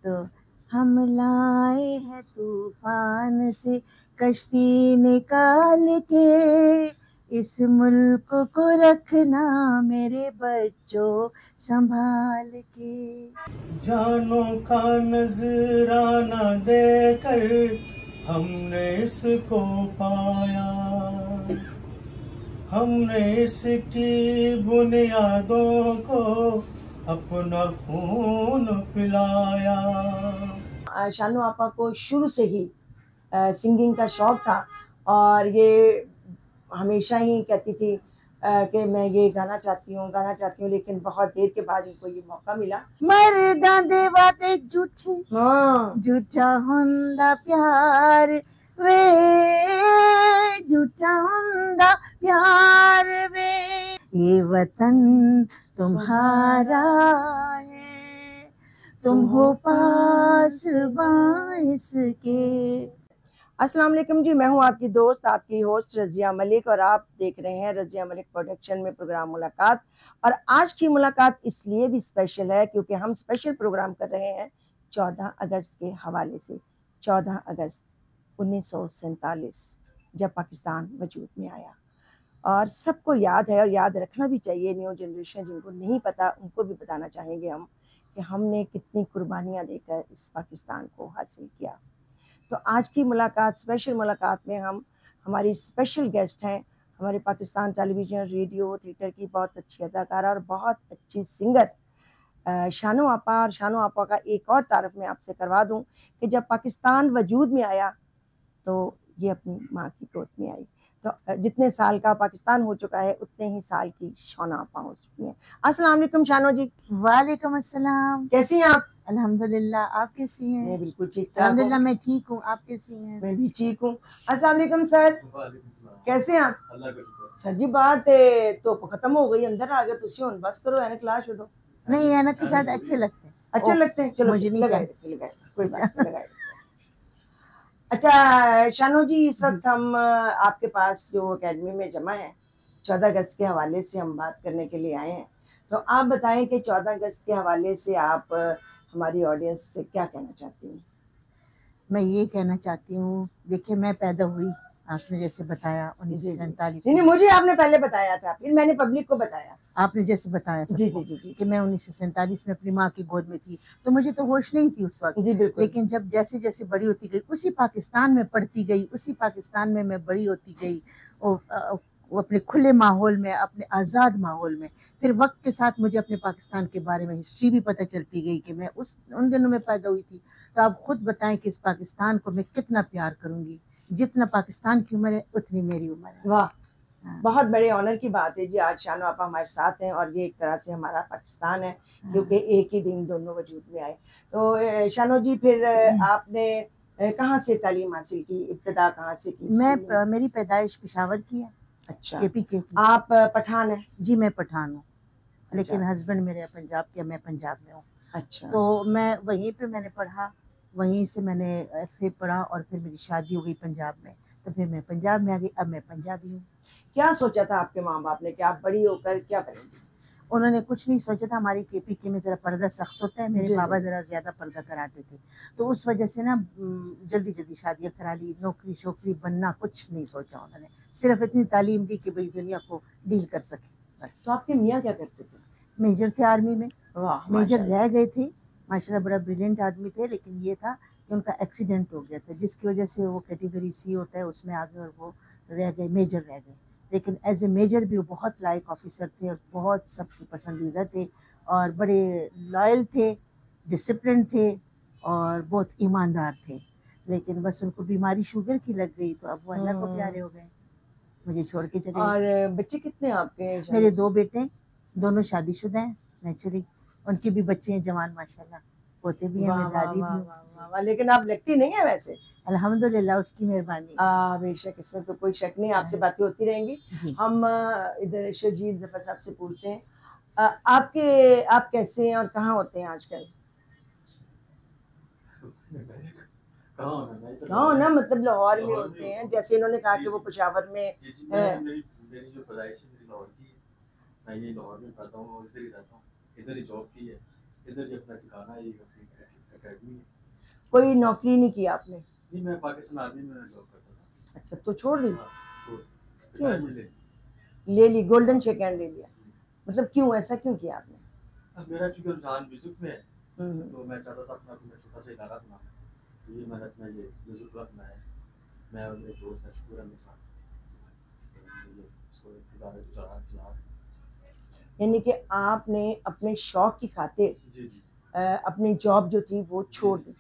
तो हम लाए हैं तूफान से कश्ती निकाल के, इस मुल्क को रखना मेरे बच्चों संभाल के। जानों का नजराना देकर हमने इसको पाया, हमने इसकी बुनियादों को अपना खून पिलाया। शानू आपा को शुरू से ही सिंगिंग का शौक था और ये हमेशा ही कहती थी कि मैं ये गाना चाहती हूँ, लेकिन बहुत देर के बाद इनको ये मौका मिला। मर्दा दे बाते झूठे, हाँ झूठा हुंदा प्यार वे, झूठा हुंदा प्यार वे, ये वतन तुम्हारा है, तुम हो पास बाइस के। अस्सलाम वालेकुम जी, मैं हूँ आपकी दोस्त, आपकी होस्ट रज़िया मलिक और आप देख रहे हैं रज़िया मलिक प्रोडक्शन में प्रोग्राम मुलाकात। और आज की मुलाकात इसलिए भी स्पेशल है क्योंकि हम स्पेशल प्रोग्राम कर रहे हैं 14 अगस्त के हवाले से। 14 अगस्त 1947 जब पाकिस्तान वजूद में आया और सबको याद है और याद रखना भी चाहिए। न्यू जनरेशन जिनको नहीं पता उनको भी बताना चाहेंगे हम कि हमने कितनी कुर्बानियाँ देकर इस पाकिस्तान को हासिल किया। तो आज की मुलाकात, स्पेशल मुलाकात में हम हमारी स्पेशल गेस्ट हैं हमारे पाकिस्तान टेलीविज़न, रेडियो, थिएटर की बहुत अच्छी अदाकारा और बहुत अच्छी सिंगर शानू आपा। और शानू आपा का एक और तारफ़ मैं आपसे करवा दूं कि जब पाकिस्तान वजूद में आया तो ये अपनी माँ की गोद में आई। तो जितने साल का पाकिस्तान हो चुका है उतने ही साल की शानू आपा हो चुकी हैं। अस्सलाम वालेकुम शानू जी। वालेकुम अस्सलाम। कैसी हैं आप? अल्हम्दुलिल्लाह, आप कैसी हैं? मैं बिल्कुल ठीक ठाक। अल्हम्दुलिल्लाह मैं ठीक हूँ, आप कैसी हैं? मैं भी ठीक हूँ। अस्सलाम वालेकुम सर, कैसे हैं आप? सर जी बाहर थे तो खत्म हो गई, अंदर आ गए तुसी हुन बस करो, एनक ला छोड़ो। नहीं, ऐनक के साथ अच्छे लगते हैं। अच्छे लगते हैं, चलो मुझे नहीं लगाए कोई बात नहीं, लगाए। अच्छा शानू जी, इस वक्त हम आपके पास जो एकेडमी में जमा है 14 अगस्त के हवाले से हम बात करने के लिए आए हैं। तो आप बताएं कि 14 अगस्त के हवाले से आप हमारी ऑडियंस से क्या कहना चाहती हैं? मैं ये कहना चाहती हूँ, देखिए मैं पैदा हुई आपने जैसे बताया 1947 नहीं, मुझे आपने पहले बताया था, फिर मैंने पब्लिक को बताया। आपने जैसे बताया जी जी जी जी कि मैं 1947 में अपनी माँ की गोद में थी, तो मुझे तो होश नहीं थी उस वक्त। जी बिल्कुल। लेकिन जब जैसे जैसे बड़ी होती गई उसी पाकिस्तान में पढ़ती गई, उसी पाकिस्तान में मैं बड़ी होती गई, वो अपने खुले माहौल में, अपने आज़ाद माहौल में। फिर वक्त के साथ मुझे अपने पाकिस्तान के बारे में हिस्ट्री भी पता चलती गई कि मैं उन दिनों में पैदा हुई थी। तो आप खुद बताएं कि इस पाकिस्तान को मैं कितना प्यार करूंगी। जितना पाकिस्तान की उम्र है उतनी मेरी उम्र है। वाह, बहुत बड़े ऑनर की बात है जी, आज शानू आपा हमारे साथ हैं और ये एक तरह से हमारा पाकिस्तान है क्योंकि एक ही दिन दोनों वजूद में आए। तो शानू जी फिर आपने कहाँ से तालीम हासिल की, इब्तिदा कहाँ से की? मेरी पैदाइश पेशावर की है। अच्छा, KPK की। आप पठान हैं? जी मैं पठान हूँ। अच्छा। लेकिन हस्बैंड मेरे पंजाब के, मैं पंजाब में हूँ। अच्छा। तो मैं वहीं पे मैंने पढ़ा, वहीं से मैंने FA पढ़ा और फिर मेरी शादी हो गई पंजाब में, तो फिर मैं पंजाब में आ गई। अब मैं पंजाबी हूँ। क्या सोचा था आपके माँ बाप ने कि आप बड़ी होकर क्या बनेंगी? उन्होंने कुछ नहीं सोचा था। हमारी KPK में ज़रा पर्दा सख्त होता है, मेरे बाबा ज़रा ज़्यादा पर्दा कराते थे, तो उस वजह से ना जल्दी जल्दी शादियाँ करा ली। नौकरी शोकरी बनना कुछ नहीं सोचा उन्होंने, सिर्फ इतनी तालीम दी कि भाई दुनिया को डील कर सके बस। तो आपके मियाँ क्या करते थे? मेजर थे आर्मी में। मेजर रह गए थे माशाल्लाह, बड़ा ब्रिलियंट आदमी थे, लेकिन ये था कि उनका एक्सीडेंट हो गया था जिसकी वजह से वो कैटेगरी C होता है उसमें आ गए और वो रह गए, मेजर रह गए। लेकिन एज ए मेजर भी वो बहुत लायक ऑफिसर थे और बहुत सबके पसंदीदा थे और बड़े लॉयल थे, डिसिप्लिन थे और बहुत ईमानदार थे। लेकिन बस उनको बीमारी शुगर की लग गई तो अब वो अल्लाह को प्यारे हो गए, मुझे छोड़ के चले। और बच्चे कितने आपके? मेरे 2 बेटे, दोनों शादीशुदा हैं नेचुरली। उनके भी बच्चे हैं जवान माशाल्लाह, पोते भी हैं, मैं दादी भी हूँ। लेकिन आप लगती नहीं है वैसे। अल्हम्दुलिल्लाह उसकी मेहरबानी। बेशक, इसमें तो कोई शक नहीं, आपसे बातें होती रहेंगी। हम इधर शजीद जफर साहब से पूछते हैं, आप कैसे हैं और कहाँ होते हैं आजकल? कहाँ ना, मतलब लाहौर में होते हैं, जैसे इन्होंने कहा कि वो पेशावर में। मेरी जो पैदाइश है मेरी लाहौर की है, मैं ये लाहौर में पैदा हूँ और इधर ही रहता हूँ, इधर ही जॉब की है, इधर ही अपना ठिकाना है। एकेडमी है। कोई नौकरी नहीं की आपने? नहीं, मैं पाकिस्तान आर्मी में जॉब करता था। अच्छा, तो छोड़ दी? हाँ, छोड़ क्यों? रिटायरमेंट ले ली, गोल्डन शेक हैंड ले लिया, मतलब क्यों, ऐसा क्यों किया आपने? अब मेरा चूंकि रुझान म्यूजिक में है, हम्म। तो मैं चाहता था अपना कोई छोटा सा इदारा बनाऊं, तो ये मैंने अपना ये म्यूजिक क्लब बनाया है। मैं और मेरे दोस्त हैं शुक्र अहमद साहब, तो ये इसको इदारे को चला। यानी कि आपने अपने शौक की खातिर जी जी अपनी जॉब जो थी वो छोड़ दी।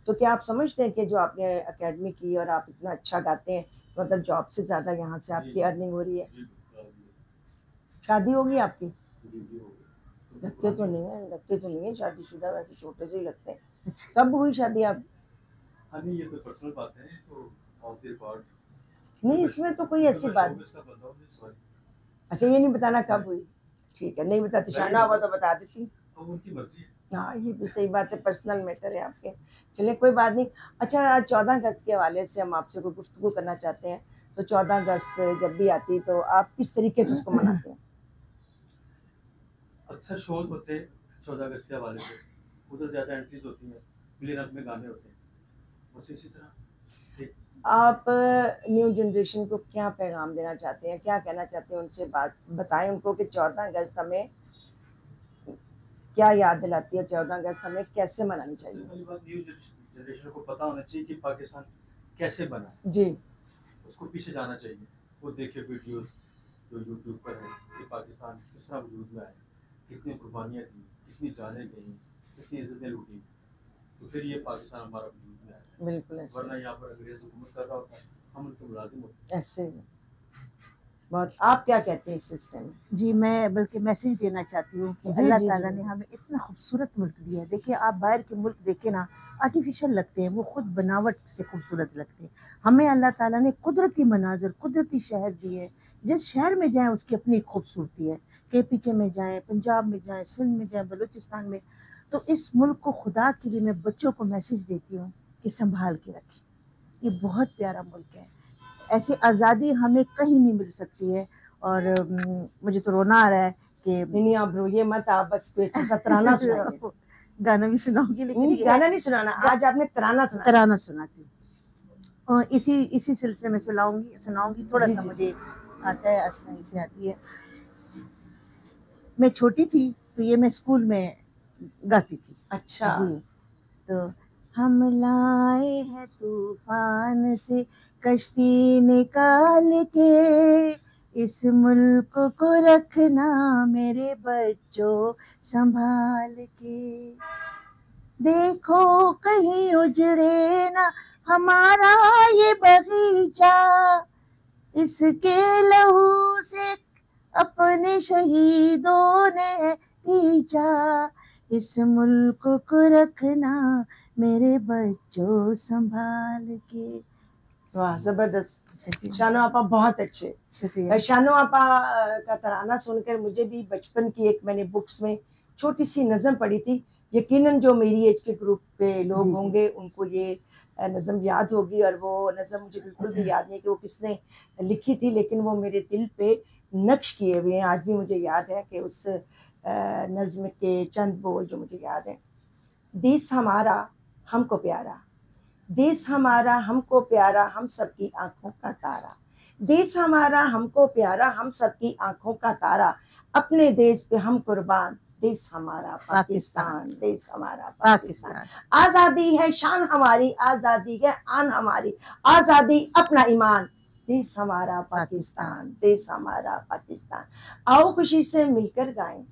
तो क्या आप समझते हैं कि जो आपने एकेडमी की और आप इतना अच्छा गाते हैं, मतलब जॉब से ज़्यादा यहाँ से आपकी अर्निंग हो रही है? जी शादी होगी आपकी? जी जी हो गया। लगते तो नहीं है शादीशुदा, वैसे छोटे से ही लगते हैं। कब हुई शादी आप? हाँ नहीं, ये तो पर्सनल बात है, तो ऑफ द रिकॉर्ड नहीं, इसमें तो कोई ऐसी बात नहीं। अच्छा, ये नहीं बताना कब हुई? ठीक है, नहीं बताती, शाना हुआ तो बता देती। उनकी मर्जी है। हाँ, ये भी सही बात है, पर्सनल मैटर है आपके। चलिए कोई बात नहीं। अच्छा, आज 14 अगस्त के हवाले से हम आपसे कोई गुफ्तगू करना चाहते हैं। तो 14 अगस्त जब भी आती तो आप किस तरीके से उसको मनाते हैं? अक्सर शोज होते हैं 14 अगस्त के हवाले से, उधर ज़्यादा एंट्रीज होती हैं, प्ले रंग में गाने होते हैं, बस इसी तरह। आप न्यू जनरेशन को क्या पैगाम देना चाहते हैं, क्या कहना चाहते हैं उनसे? बात बताएं उनको कि 14 अगस्त हमें क्या याद दिलाती है, 14 अगस्त हमें कैसे मनानी चाहिए? पहली बात, न्यू जनरेशन को पता होना चाहिए कि पाकिस्तान कैसे बना जी, उसको पीछे जाना चाहिए। वो देखे वीडियोस जो यूट्यूब पर है कि पाकिस्तान किस तरह वजूद में आया, कितनी कुर्बानियाँ दी, कितनी जानें गई, कितनी इज्जतें लूटी, तो फिर ये पाकिस्तान हमारा वजूद में आया। बिल्कुल ऐसे। वरना यहाँ पर अंग्रेज हुकूमत कर रहा होता है, हम उनके मुलाजिम होते। ऐसे ही बहुत। आप क्या कहते हैं इस सिलसिले में? जी, मैं बल्कि मैसेज देना चाहती हूँ कि जी, अल्लाह जी, ताला जी। ने हमें इतना खूबसूरत मुल्क दिया है। देखिए, आप बाहर के मुल्क देखें ना, आर्टिफिशियल लगते हैं, वो खुद बनावट से खूबसूरत लगते हैं। हमें अल्लाह ताला ने कुदरती मनाजर, कुदरती शहर दिए हैं। जिस शहर में जाएं उसकी अपनी एक खूबसूरती है। KPK में जाएं, पंजाब में जाएं, सिंध में जाएं, बलूचिस्तान में। तो इस मुल्क को खुदा के लिए मैं बच्चों को मैसेज देती हूँ कि संभाल के रखें। ये बहुत प्यारा मुल्क है, ऐसी आज़ादी हमें कहीं नहीं मिल सकती है। और मुझे तो रोना आ रहा है कि नहीं, आप रोइए मत, आप बस कोई अच्छा सा तराना सुनाइए। गाना भी सुनाऊंगी, लेकिन नहीं, ये गाना नहीं सुनाना, आज आपने तराना सुनाना। तराना सुनाती हूँ, और इसी सिलसिले में सुनाऊंगी। थोड़ा जी, सा जी, मुझे आता है, आसानी से आती है। मैं छोटी थी तो ये मैं स्कूल में गाती थी। अच्छा जी, तो हम लाए हैं तूफान से कश्ती निकाल के, इस मुल्क को रखना मेरे बच्चों संभाल के। देखो कहीं उजड़े ना हमारा ये बगीचा, इसके लहू से अपने शहीदों ने खींचा, इस मुल्क को रखना मेरे बच्चों संभाल के। वाह, जबरदस्त। शुक्रिया, शानो आपा बहुत अच्छे। शुक्रिया। शानो आपा का तराना सुनकर मुझे भी बचपन की एक, मैंने बुक्स में छोटी सी नज़म पढ़ी थी। यकीनन जो मेरी एज के ग्रुप के लोग जी, जी। होंगे उनको ये नज़म याद होगी, और वो नज़म मुझे बिल्कुल भी याद नहीं कि वो किसने लिखी थी, लेकिन वो मेरे दिल पे नक्श किए हुए हैं। आज भी मुझे याद है कि उस नज़म के चंद बोल जो मुझे याद है। देश हमारा हमको प्यारा, देश हमारा हमको प्यारा, हम सबकी आंखों का तारा। देश हमारा हमको प्यारा, हम सबकी आंखों का तारा, अपने देश पे हम कुर्बान, देश हमारा पाकिस्तान, देश हमारा पाकिस्तान। आज़ादी है शान हमारी, आज़ादी है आन हमारी, आज़ादी अपना ईमान, देश हमारा पाकिस्तान, देश हमारा पाकिस्तान। आओ खुशी से मिलकर गाएं,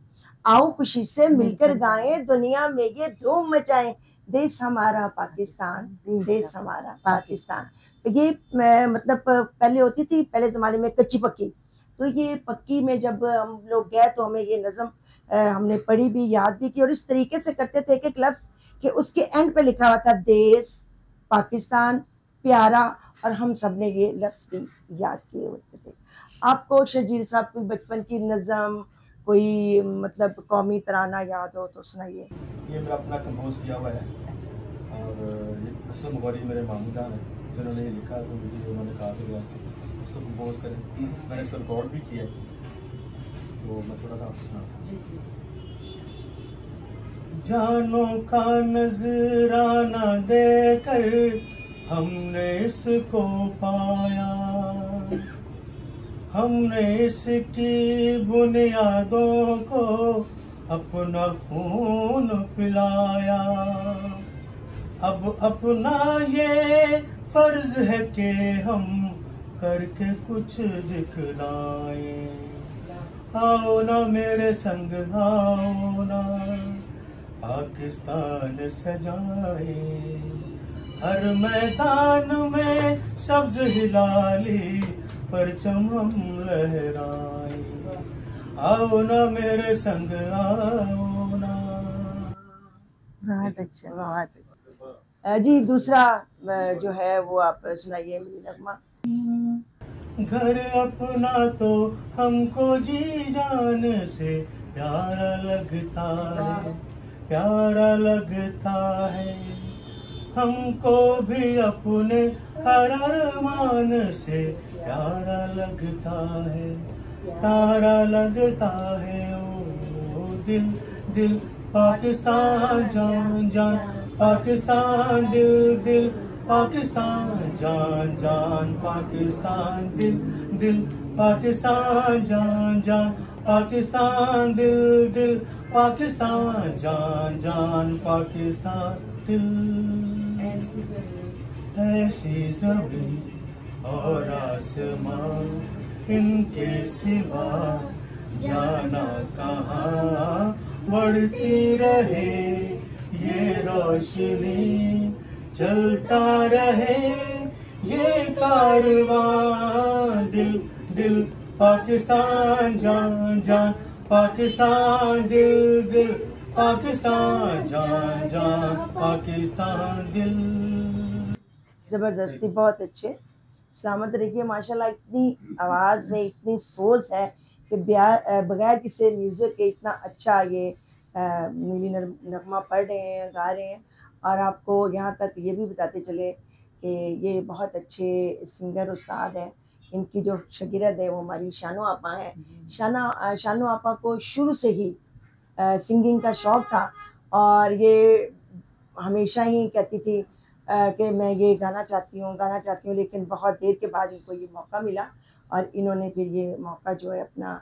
आओ खुशी से मिलकर गाएं, दुनिया में ये धूम मचाएं, देश हमारा पाकिस्तान, देश हमारा पाकिस्तान। तो ये मतलब पहले होती थी, पहले ज़माने में कच्ची पक्की, तो ये पक्की में जब हम लोग गए तो हमें ये नज़म हमने पढ़ी भी, याद भी की, और इस तरीके से करते थे एक लफ्ज़ कि उसके एंड पे लिखा हुआ था देश पाकिस्तान प्यारा, और हम सब ने ये लफ्ज़ भी याद किए होते थे। आपको शजील साहब कोई बचपन की नज़म, कोई मतलब कौमी तराना याद हो तो सुनाइए। ये मेरा अपना कंपोज किया हुआ है, और ये असलम गौरी मेरे मामूदान हैं जिन्होंने ये लिखा, तो मुझे उन्होंने कहा था इसको कंपोज करें। मैंने इसको रिकॉर्ड भी किया है, तो मैं थोड़ा सा आपको सुनाता हूँ। जानों का नजराना देकर हमने इसको पाया, हमने इसकी बुनियादों को अपना खून पिलाया। अब अपना ये फर्ज है कि हम करके कुछ दिखलाएं। आओ ना मेरे संग, आओ ना पाकिस्तान सजाए, हर मैदान में सब्ज हिलाली परचम हम लहराए। आओ ना मेरे संग, आओ ना। बहुत अच्छा, बहुत अच्छा। जी दूसरा जो है वो आप सुनाइए मिली नगमा। घर अपना तो हमको जी जान से प्यारा लगता है, प्यारा लगता है। हमको भी अपने हर अरमान से प्यारा लगता है, प्यारा लगता है। ओ दिल दिल पाकिस्तान जान जान, पाकिस्तान दिल दिल, पाकिस्तान जान जान, पाकिस्तान दिल दिल, पाकिस्तान जान जान, पाकिस्तान दिल दिल, पाकिस्तान जान जान, पाकिस्तान दिल। ऐसी ज़मीं और आसमां इनके सिवा जाना कहाँ, बढ़ती रहे ये रोशनी, चलता रहे ये कारवां। दिल दिल पाकिस्तान जान जान, पाकिस्तान दिल दिल, पाकिस्तान जान जान, पाकिस्तान दिल। ज़बरदस्ती, बहुत अच्छे, सलामत रखिए माशाल्लाह। इतनी आवाज़ में इतनी सोच है कि बगैर किसी म्यूज़िक के इतना अच्छा ये नीली नगमा पढ़ रहे हैं, गा रहे हैं। और आपको यहाँ तक ये भी बताते चले कि ये बहुत अच्छे सिंगर उस्ताद हैं। इनकी जो शागिर्द है वो हमारी शानो आपा हैं। शानो आपा को शुरू से ही सिंगिंग का शौक़ था और ये हमेशा ही कहती थी कि मैं ये गाना चाहती हूँ, लेकिन बहुत देर के बाद इनको ये मौका मिला और इन्होंने फिर ये मौका जो है अपना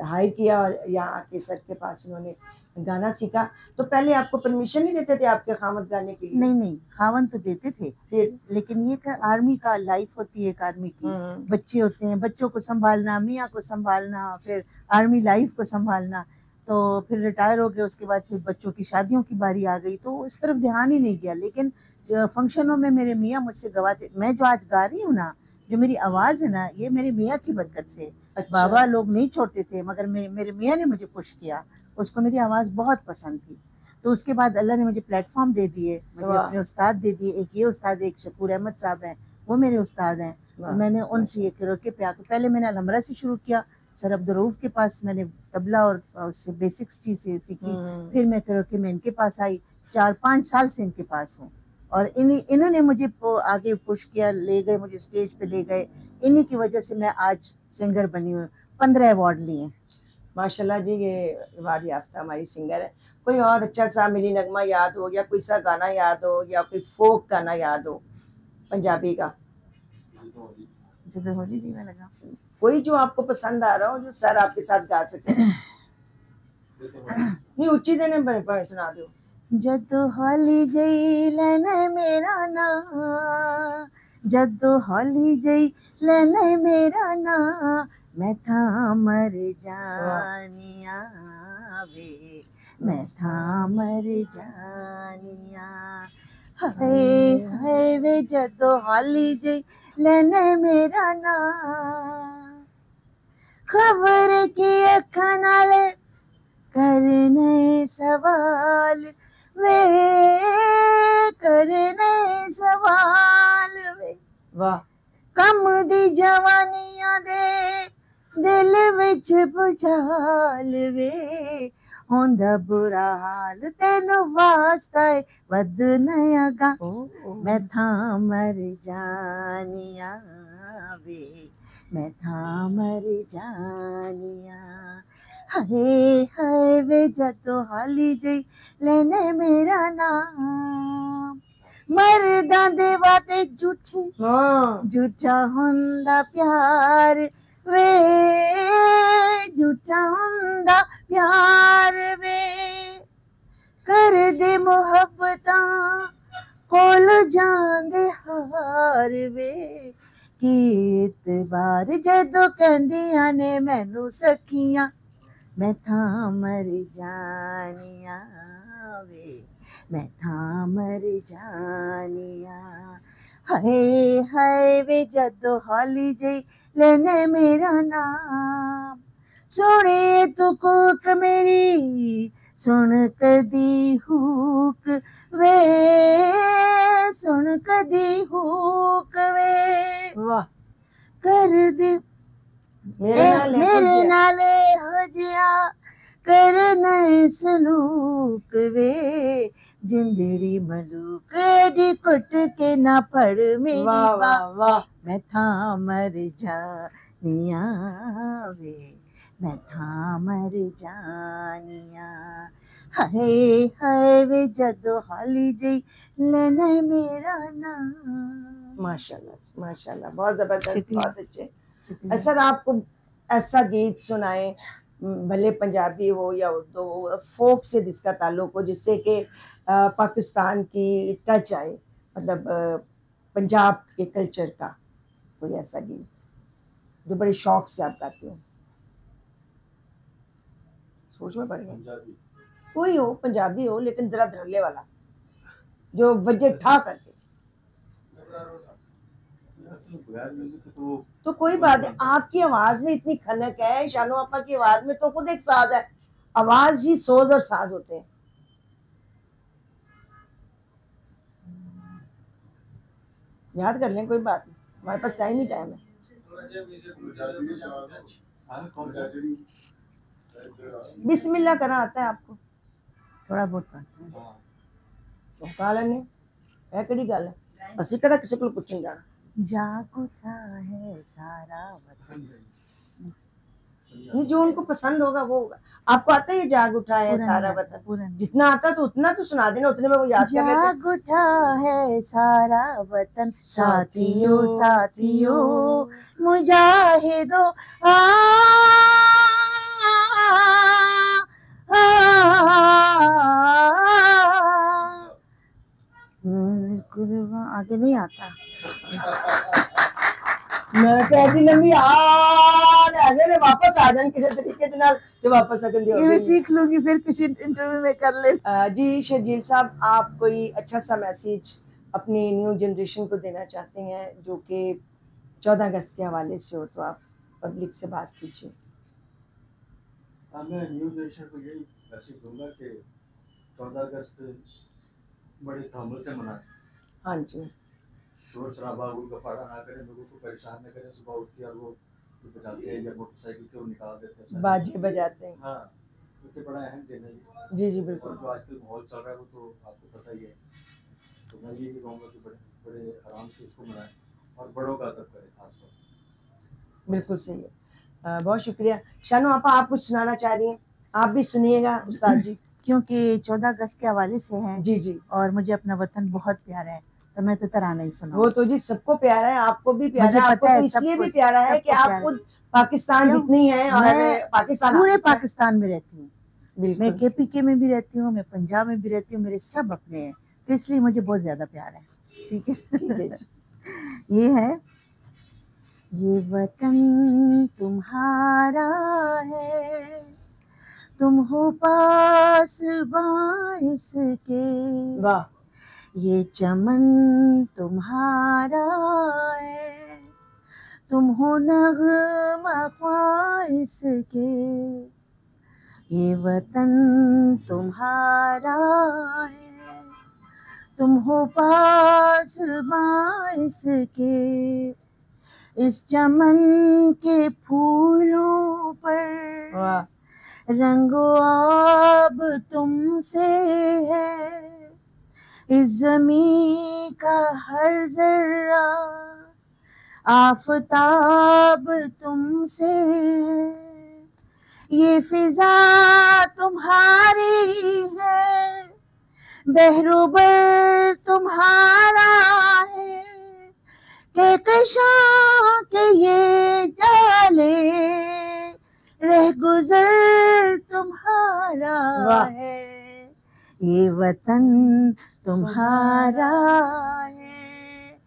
हायर किया और यहाँ आके सर के पास इन्होंने गाना सीखा। तो पहले आपको परमिशन नहीं देते थे आपके खामद गाने के लिए? नहीं, खावन तो देते थे फिर, लेकिन ये आर्मी का लाइफ होती है, एक आर्मी की बच्चे होते हैं, बच्चों को संभालना, मियाँ को संभालना, फिर आर्मी लाइफ को संभालना। तो फिर रिटायर हो गए, उसके बाद फिर बच्चों की शादियों की बारी आ गई, तो इस तरफ ध्यान ही नहीं गया। लेकिन फंक्शनों में मेरे मियाँ मुझसे गवाते, मैं जो आज गा रही हूँ ना, जो मेरी आवाज़ है ना, ये मेरे मियाँ की बरकत से। अच्छा। बाबा लोग नहीं छोड़ते थे, मगर मेरे मियाँ ने मुझे पुश किया, उसको मेरी आवाज़ बहुत पसंद थी। तो उसके बाद अल्लाह ने मुझे प्लेटफॉर्म दे दिए, मुझे अपने उस्ताद दे दिए। एक ये उस्ताद, एक शकूर अहमद साहब हैं, वो मेरे उस्ताद हैं। तो मैंने उनसे ये रोके पे आकर, पहले मैंने अलहमरा से शुरू किया, सर अब्दुर्रऊफ के पास मैंने तबला और उससे बेसिक्स चीज़ें सीखी। फिर मैं करोके में इनके पास आई, 4-5 साल से इनके पास हूँ। और इन्होंने मुझे आगे पुश किया, ले गए मुझे, स्टेज पे ले गए। इन्हीं की वजह से मैं आज सिंगर बनी हूँ। 15 अवार्ड लिए माशाल्लाह जी। ये अवार्ड याफ्ता हमारी सिंगर है। कोई और अच्छा सा मिली नगमा याद हो, या कोई सा गाना याद हो, या कोई फोक गाना याद हो पंजाबी का? जदों होली जी में लगा, कोई जो आपको पसंद आ रहा हो, जो सर आपके साथ गा सके। नहीं उच्ची देने बड़े सुना दो। जदों होली जई लेने मेरा ना, जदों होली जई लेने मेरा ना, मैं था मर जानिया वे, मैं था मर जानिया। हाय हाय वे जदों होली जई लेने मेरा ना, खबर की अखां नाल करने सवाल वे, करने सवाल वे। वाह। कम दी जवानियां दे दिल विच भुचाल वे, होंदा बुरा हाल तेनू वास्ता है वद नया गा, मैं था मर जानिया वे, मैं था मर जानिया। हाय हाय वे जदों हाली जई लेने मेरा नाम मर्दां दे वादे झूठे हाँ झूठा हुंदा प्यार वे झूठा हुंदा प्यार वे कर दे मुहब्बतां कोल जांदे हार वे कि इतबार जदों कहंदियां ने मैनू सखियां मैं थां मर जानिया वे मैं थां मर जानिया हाय हाय वे जदों हाली जई लेने मेरा नाम सोने तू कूक मेरी सुन कदी हुक वे सुन कदी हुक वे वाह कर दे मेरे नाले हो जिया कर नए सलूक वे जिंदड़ी मलूक दी कुट के ना फड़ मेरी वाह वाह वाह मैं था मर जानिया वे मैं था मर जानिया हाय हाय वे जदों हाली जई लेने मेरा नाम। माशाल्लाह माशाल्लाह, बहुत जबरदस्त, शुक्रिया। बहुत अच्छे। सर आपको ऐसा गीत सुनाए, भले पंजाबी हो या उर्दू हो, फोक से जिसका ताल्लुक हो, जिससे कि पाकिस्तान की टच आए, मतलब पंजाब के कल्चर का कोई ऐसा गीत जो बड़े शौक से आप गाते हो। सोच में पड़ गया, पंजाबी कोई हो, पंजाबी हो लेकिन जरा धड़ल्ले वाला जो वजह ठा करके। बगैर म्यूजिक तो कोई बात है, आपकी आवाज में इतनी खनक है, शानो आपा की आवाज में तो खुद एक साज है। आवाज ही सोज और साज होते हैं। याद कर लें, कोई बात नहीं, हमारे पास टाइम ही टाइम है। बिस्मिल्लाह करना आता है आपको? थोड़ा बहुत पढ़ते हैं। तो कहा लेने है कड़ी गल है, असि कदा किसी को पूछने जाना। जाग उठा है सारा वतन। नहीं, जो उनको पसंद होगा वो होगा। आपको आता है ये जाग उठा है सारा वतन? पूरा जितना आता तो उतना तो सुना देना, उतने में वो याद कर लेते। जाग उठा है सारा वतन साथियों साथियों मुजाहिदों आगे नहीं आता। मैं कहती लंबी ऐसे वापस आ जान किसी तरीके से नाल ते वापस सकन दी ये मैं सीख लूंगी फिर किसी इंटरव्यू में कर ले। जी शर्जील साहब, आप कोई अच्छा सा मैसेज अपनी न्यू जनरेशन को देना चाहते हैं जो कि 14 अगस्त के हवाले से हो, तो आप पब्लिक से बात कीजिए। मैं न्यू जनरेशन को यही मैसेज दूंगा कि 14 अगस्त बड़े धूमधाम से मनाएं। हाँ जी, शोर शराबा गफाड़ा ना करें, लोगों को परेशान न करें। सुबह उठ के और वो बजाते हैं या मोटरसाइकिल को निकाल देते हैं, बाजे बजाते हैं। हाँ, क्योंकि बड़ा अहम दिन है ये। जी जी बिल्कुल। और जो आजकल माहौल चल रहा है वो तो आपको पता ही है। तो मैं ये कहूँगा कि बड़े बड़े आराम से इसको मनाएं और बड़ों का अदब करें खासतौर पर। बिल्कुल सही है। बहुत शुक्रिया। शानो आपा, आप कुछ सुनाना चाह रही हैं? आप भी सुनिएगा उस्ताद जी। क्योंकि 14 अगस्त के हवाले से है जी जी, और मुझे अपना वतन बहुत प्यारा है, तो मैं तो तराना ही सुनाऊंगी। वो तो जी सबको प्यारा है, आपको भी प्यारा मुझे है। आपको पता तो है, इसलिए भी सबको- प्यारा है कि सबको आप प्यारा खुद पाकिस्तान क्यों? जितनी हैं और मैं पाकिस्तान पूरे आपका है। पाकिस्तान में रहती हूँ। मैं बिल्कुल। केपीके में भी रहती हूँ, मैं पंजाब में भी रहती हूँ, मेरे सब अपने हैं, तो इसलिए मुझे बहुत ज्यादा प्यार है। ठीक है, ठीक है जी। ये है, ये वतन तुम्हारा है, तुम हो पास बाइस के, वाह, ये चमन तुम्हारा है, तुम हो नग़्मा ख्वाइस के, ये वतन तुम्हारा है, तुम हो पास बाइस के, इस चमन के फूलों पर वाह, रंगो आब तुमसे है, इस ज़मीं का हर ज़र्रा आफ़ताब तुमसे है, ये फिजा तुम्हारी है, बहरोबर तुम्हारा है, कहकशां के ये डाले, रह गुजर तुम्हारा है, ये वतन तुम्हारा है,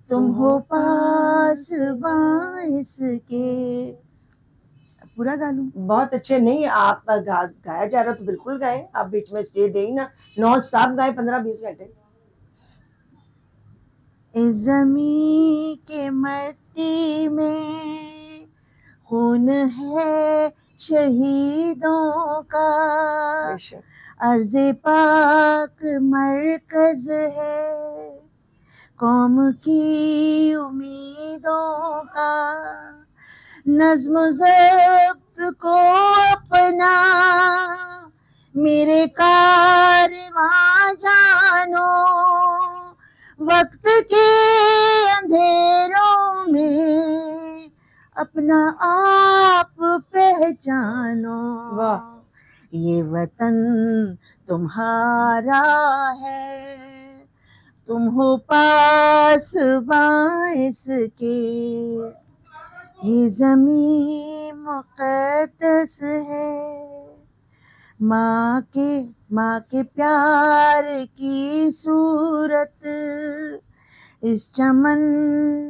तुम हो पास बाइस के। पूरा गा लूं? बहुत अच्छे। नहीं, आप गाया जा रहा तो बिल्कुल गाएं, आप बीच में स्टे दे ही ना, नॉन स्टॉप गाए 15-20 घंटे। इस ज़मीं के मिट्टी में खून है शहीदों का, अर्ज़े पाक मरकज़ है कौम की उम्मीदों का, नज़्म ज़ब्त को अपना मेरे कारवां जानो, वक्त के अंधेरों में अपना आप पहचानो। ये वतन तुम्हारा है, तुम हो पास बाइस के, ये ज़मीं मुक़द्दस है, माँ के प्यार की सूरत, इस चमन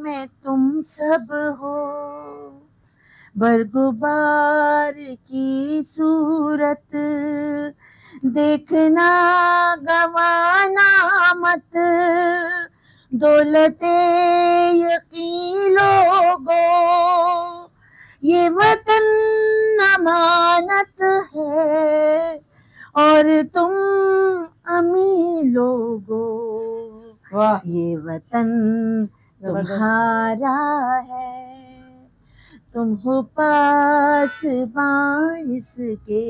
में तुम सब हो, बरगुबार की सूरत, देखना गवाना मत, दौलते यकीन लोगो, ये वतन अमानत है और तुम अमीर लोगो, ये वतन तुम्हारा है, तुम हो पास बाइस के,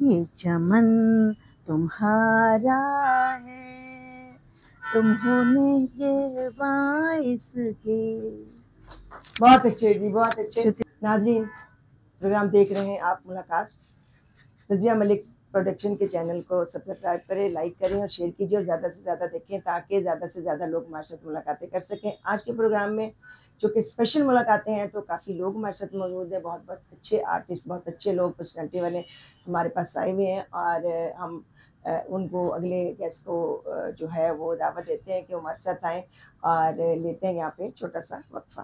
ये चमन तुम्हारा है, तुम हो बाइस के। बहुत अच्छे जी, बहुत अच्छे। नाज़रीन, प्रोग्राम देख रहे हैं आप मुलाकात, रज़िया मलिक प्रोडक्शन के चैनल को सब्सक्राइब करें, लाइक करें और शेयर कीजिए और ज़्यादा से ज़्यादा देखें ताकि ज़्यादा से ज़्यादा लोग हमारे साथ मुलाकातें कर सकें। आज के प्रोग्राम में जो कि स्पेशल मुलाकातें हैं तो काफ़ी लोग हमारे साथ मौजूद हैं, बहुत बहुत अच्छे आर्टिस्ट, बहुत अच्छे लोग, पर्सनैलिटी वाले हमारे पास आए हुए हैं और हम उनको अगले गेस्ट को जो है वो दावत देते हैं कि हमारे साथ आएँ और लेते हैं यहाँ पे छोटा सा वक्फा।